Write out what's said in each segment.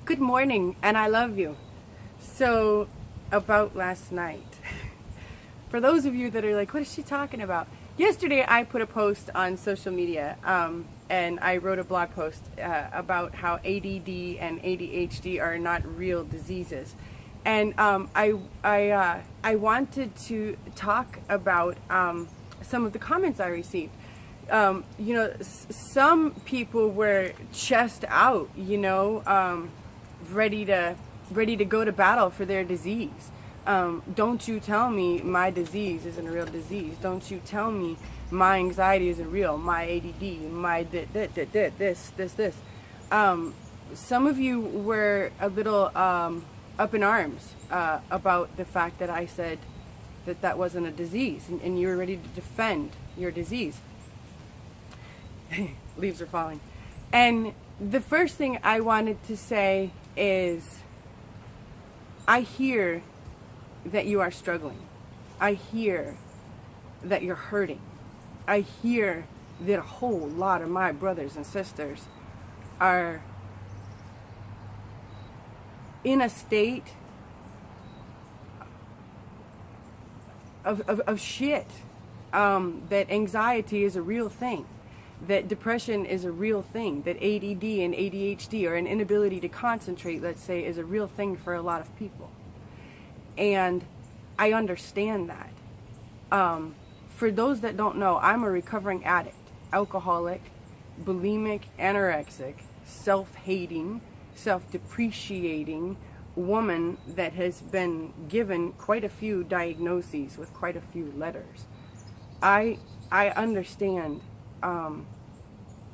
Good morning, and I love you. So, about last night. For those of you that are like, what is she talking about? Yesterday, I put a post on social media, and I wrote a blog post about how ADD and ADHD are not real diseases. And I wanted to talk about some of the comments I received. Some people were chest out, ready to go to battle for their disease. Don't you tell me my disease isn't a real disease. Don't you tell me my anxiety isn't real. My ADD, my this. Some of you were a little up in arms about the fact that I said that wasn't a disease, and you were ready to defend your disease. Leaves are falling. And the first thing I wanted to say is, I hear that you are struggling. I hear that you're hurting. I hear that a whole lot of my brothers and sisters are in a state of shit. That anxiety is a real thing. That depression is a real thing, that ADD and ADHD, or an inability to concentrate, let's say, is a real thing for a lot of people. And I understand that. For those that don't know, I'm a recovering addict, alcoholic, bulimic, anorexic, self-hating, self-depreciating woman that has been given quite a few diagnoses with quite a few letters. I understand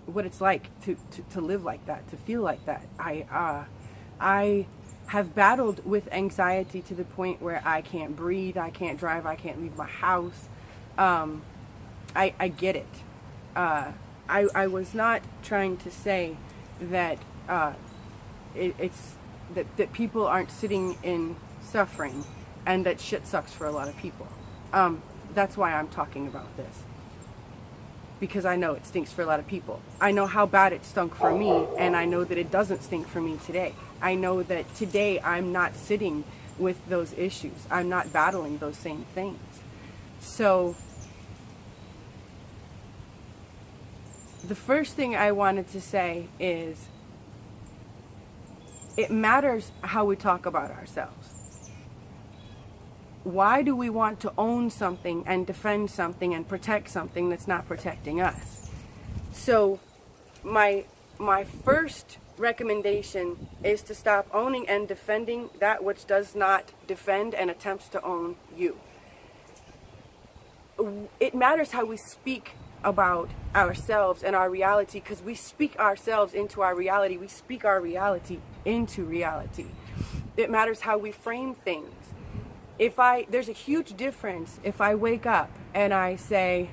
what it's like to live like that, to feel like that. I have battled with anxiety to the point where I can't breathe, I can't drive, I can't leave my house. I get it. I was not trying to say that that people aren't sitting in suffering and that shit sucks for a lot of people. That's why I'm talking about this. Because I know it stinks for a lot of people. I know how bad it stunk for me, and I know that it doesn't stink for me today. I know that today I'm not sitting with those issues. I'm not battling those same things. So, the first thing I wanted to say is, it matters how we talk about ourselves. Why do we want to own something and defend something and protect something that's not protecting us? So my first recommendation is to stop owning and defending that which does not defend and attempts to own you. It matters how we speak about ourselves and our reality, because we speak ourselves into our reality. We speak our reality into reality. It matters how we frame things. There's a huge difference if I wake up and I say,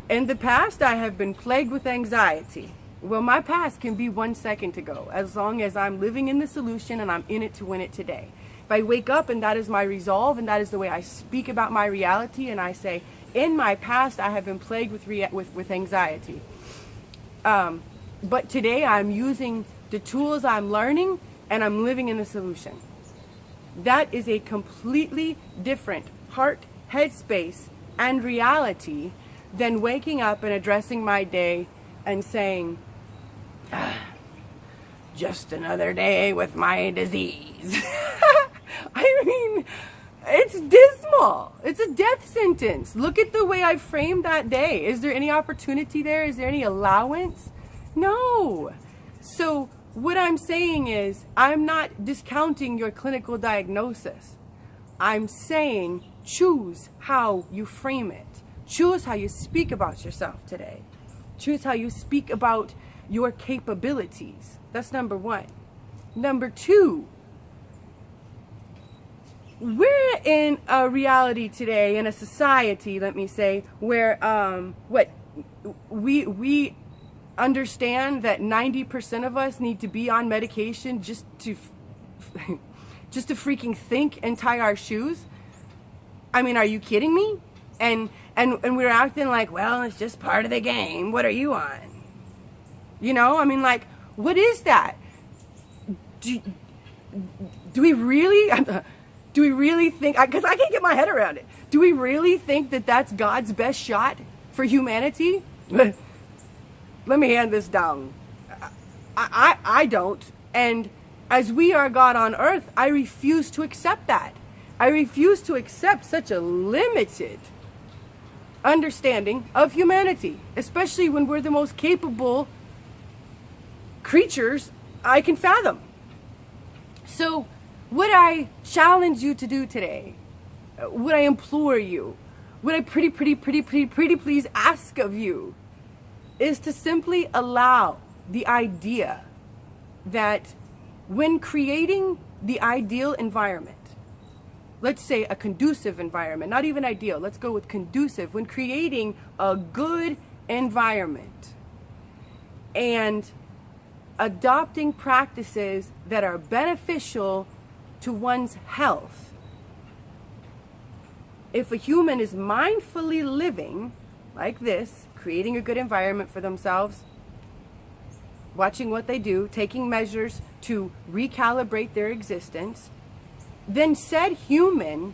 in the past I have been plagued with anxiety. Well, my past can be 1 second ago, as long as I'm living in the solution and I'm in it to win it today. If I wake up and that is my resolve and that is the way I speak about my reality, and I say, in my past I have been plagued with anxiety. But today I'm using the tools I'm learning and I'm living in the solution. That is a completely different heart, headspace, and reality than waking up and addressing my day and saying, just another day with my disease. I mean, it's dismal. It's a death sentence. Look at the way I framed that day. Is there any opportunity there? Is there any allowance? No. So what I'm saying is, I'm not discounting your clinical diagnosis. I'm saying choose how you frame it. Choose how you speak about yourself today. Choose how you speak about your capabilities. That's number one. Number two, we're in a reality today, in a society, let me say, where we understand that 90% of us need to be on medication just to freaking think and tie our shoes. I mean, are you kidding me? And we're acting like, well, it's just part of the game. What are you on? I mean, like, what is that? do we really think, because I can't get my head around it, do we really think that that's God's best shot for humanity? Let me hand this down. I don't. And as we are God on earth, I refuse to accept that. I refuse to accept such a limited understanding of humanity, especially when we're the most capable creatures I can fathom. So would I challenge you to do today? Would I implore you? Would I pretty please ask of you is to simply allow the idea that when creating the ideal environment, let's say a conducive environment, not even ideal, let's go with conducive, when creating a good environment and adopting practices that are beneficial to one's health, if a human is mindfully living like this, creating a good environment for themselves, watching what they do, taking measures to recalibrate their existence, then said human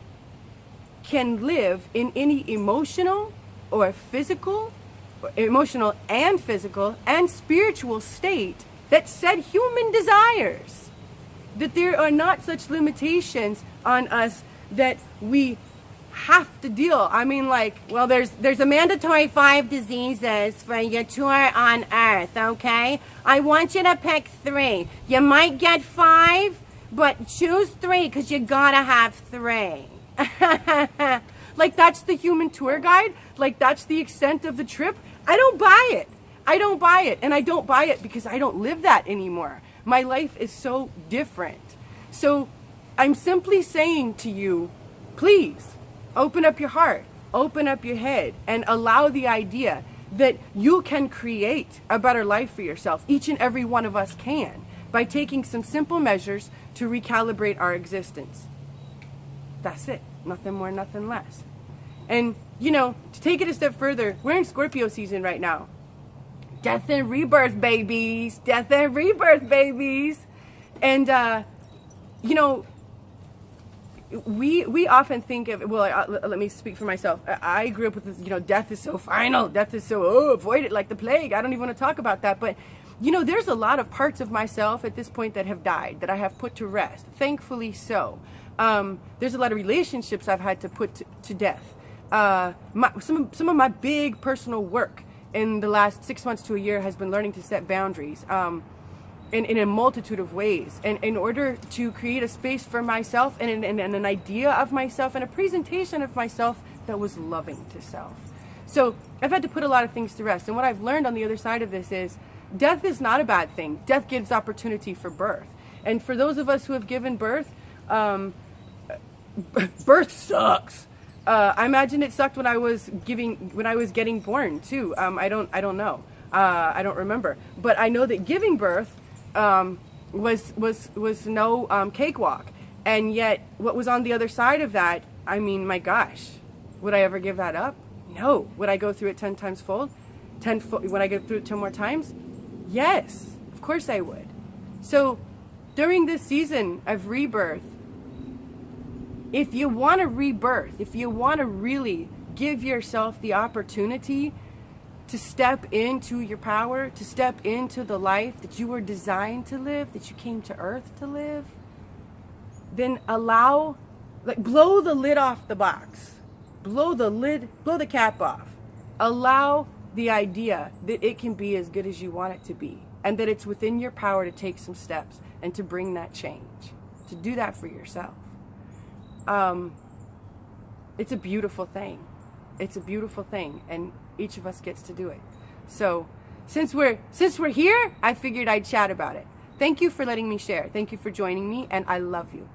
can live in any emotional or physical, emotional and physical and spiritual state that said human desires. That there are not such limitations on us that we have to deal. I mean, like, well, there's a mandatory 5 diseases for your tour on Earth, okay? I want you to pick 3. You might get 5, but choose 3 because you gotta have 3. Like, that's the human tour guide? Like, that's the extent of the trip? I don't buy it. I don't buy it. And I don't buy it because I don't live that anymore. My life is so different. So I'm simply saying to you, please, open up your heart, open up your head, and allow the idea that you can create a better life for yourself. Each and every one of us can, by taking some simple measures to recalibrate our existence. That's it. Nothing more, nothing less. And, you know, to take it a step further, we're in Scorpio season right now. Death and rebirth, babies. Death and rebirth, babies. And, you know, we often think of, well, let me speak for myself. I grew up with this, you know, death is so final. Death is so, avoid it like the plague. I don't even want to talk about that. But, you know, there's a lot of parts of myself at this point that have died, that I have put to rest. Thankfully so. There's a lot of relationships I've had to put to death. Some of my big personal work in the last 6 months to a year has been learning to set boundaries in a multitude of ways, and in order to create a space for myself and an idea of myself and a presentation of myself that was loving to self. So I've had to put a lot of things to rest, and what I've learned on the other side of this is death is not a bad thing. Death gives opportunity for birth, and for those of us who have given birth, birth sucks. I imagine it sucked when I was getting born too. I don't know. I don't remember. But I know that giving birth was no cakewalk. And yet, what was on the other side of that? I mean, my gosh, would I ever give that up? No. Would I go through it 10 times fold? Would I go through it 10 more times? Yes, of course I would. So, during this season of rebirth, if you want to rebirth, if you want to really give yourself the opportunity to step into your power, to step into the life that you were designed to live, that you came to Earth to live, then blow the lid off the box. Blow the cap off. Allow the idea that it can be as good as you want it to be, and that it's within your power to take some steps and to bring that change, to do that for yourself. It's a beautiful thing. It's a beautiful thing, and each of us gets to do it. So since we're here, I figured I'd chat about it. Thank you for letting me share. Thank you for joining me, and I love you.